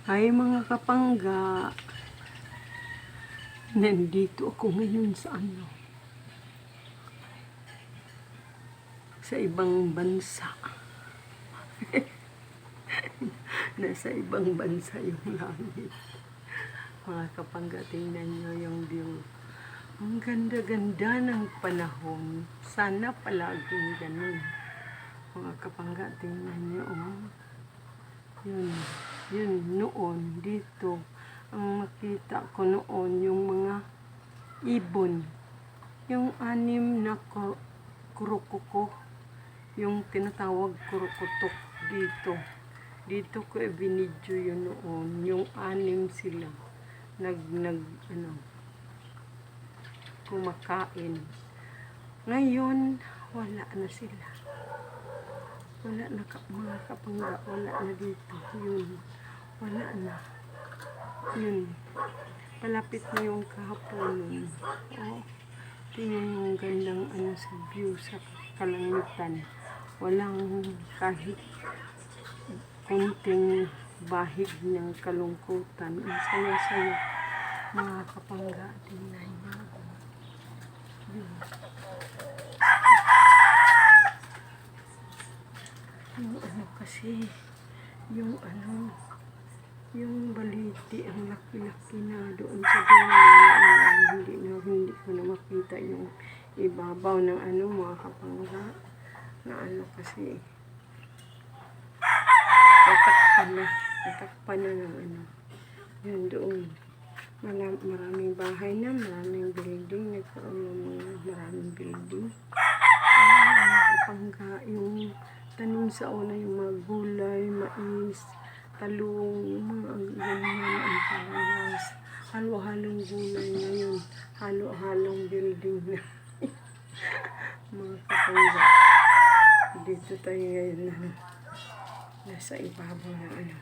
Ay mga kapangga, nandito ako ngayon sa ibang bansa. Nasa ibang bansa yung langit. Mga kapangga, tingnan nyo yung view. Ang ganda-ganda ng panahon. Sana palaging ganun. Mga kapangga, tingnan nyo, oh. Yun, noon, dito, ang makita ko noon, yung mga ibon. Yung 6 na kurukuko, yung tinatawag kurukutok dito. Dito ko ibinidyo yun noon, yung 6 sila. Kumakain. Ngayon, wala na sila. Wala na mga kapangga, wala na dito. Yun, wala na. Yun, palapit na yung kahapon. Oh, tingnan yung gandang sa view sa kalangitan. Walang kahit kunting bahig ng kalungkutan. Ang saya-saya, mga kapangga, tingnan nyo. Yun. Yung baliti, ang laki-laki na doon sa dulo. Hindi ko na makita yung ibabaw ng mga kapangga. Kasi natakpan na ng yun doon. Maraming bahay na, maraming building, nagkaroon ng maraming building. Mga kapangga, yung tanim sa una, yung mga gulay, mais, talong, yung mga ganyan, ang palas, halo-halong gulay ngayon, halo-halong building na. Mga kapangga, dito tayo ngayon nasa ibabaw na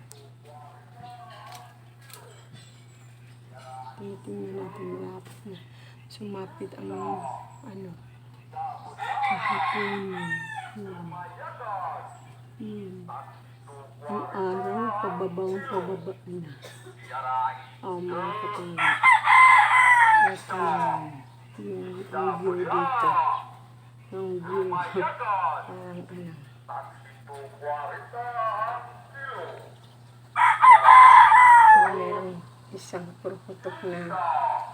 tingnan natin, malapit na sumapit ang kahapon. Ang araw, pababa na. Mga kapangga. At yung view dito. Yung view, parang mayroong isang kurukutok na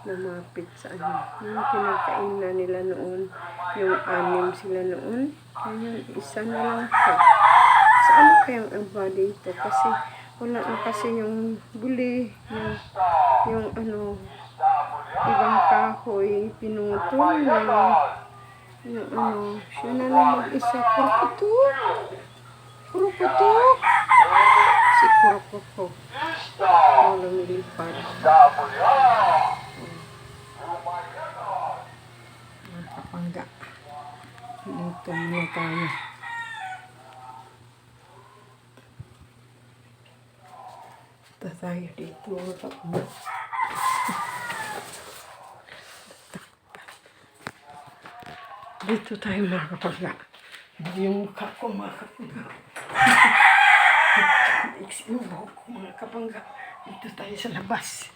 lumapit sa yung pinagkainan nila noon, yung 6 sila noon, ngayon isa na lang po. Saan kayang iba dito? Kasi wala na kasi yung buli, yung ibang kahoy, pinutol na. Siya na lang mag-isa. Kurukutok. Si kurukutok. Lumilipad. Mga kapangga. Dito muna tayo. Ito tayo dito, mga kapangga. Dito tayo, mga kapangga. Yung mukha ko, mga kapangga. Yung buhok ko, mga kapangga. Dito tayo sa labas.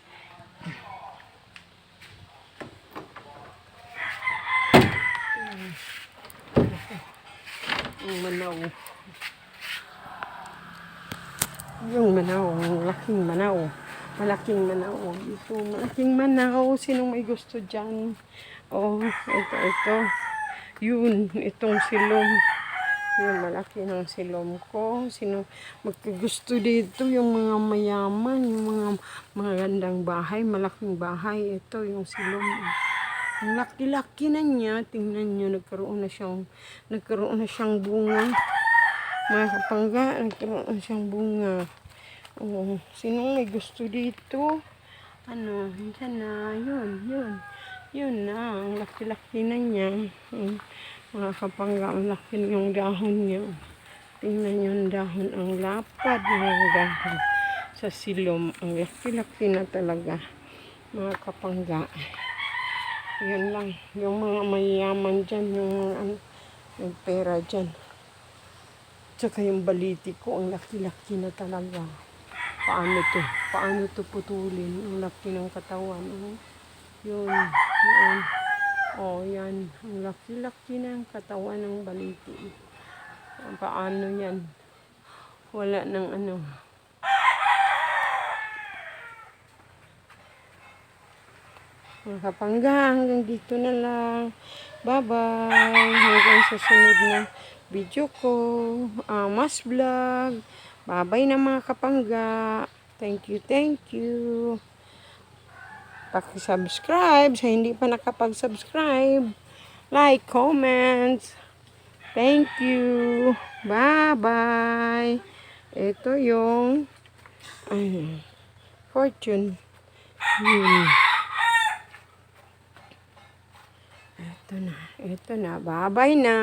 Yung manaw. Yung manaw, malaking manaw. Malaking manaw. Ito, malaking manaw. Sinong may gusto dyan? Oh, ito. Yun, itong silom. Yung malaki ng silom ko. Sino magkagusto dito? Yung mga mayaman, yung mga gandang bahay, malaking bahay. Ito, yung silom. Ang laki-laki na niya. Tingnan nyo, nagkaroon na siyang bunga. Mga kapangga, nagkaroon na siyang bunga. Oh, sino may gusto dito? Diyan na, yun na, ang laki-laki na niya. Mga kapangga, ang laki yung dahon niya. Tingnan yung dahon, ang lapad ng dahon sa silom. Ang laki-laki na talaga, mga kapangga. Yan lang, yung mga mayaman dyan, yung pera dyan. Tsaka yung baliti ko, ang laki-laki na talaga. Paano to putulin? Ang laki ng katawan. Oh. Yun. Yun. Oh, yan. Ang laki-laki ng katawan ng baliti. Paano yan? Wala nang ano. Mga kapangga, hanggang dito na lang. Bye-bye. Hanggang sa sunod na video ko. Mas vlog. Bye-bye na mga kapangga. Thank you, thank you. Paki-subscribe sa hindi pa nakapag-subscribe. Like, comments. Thank you. Bye-bye. Ito yung fortune. Ito na. Bye-bye na.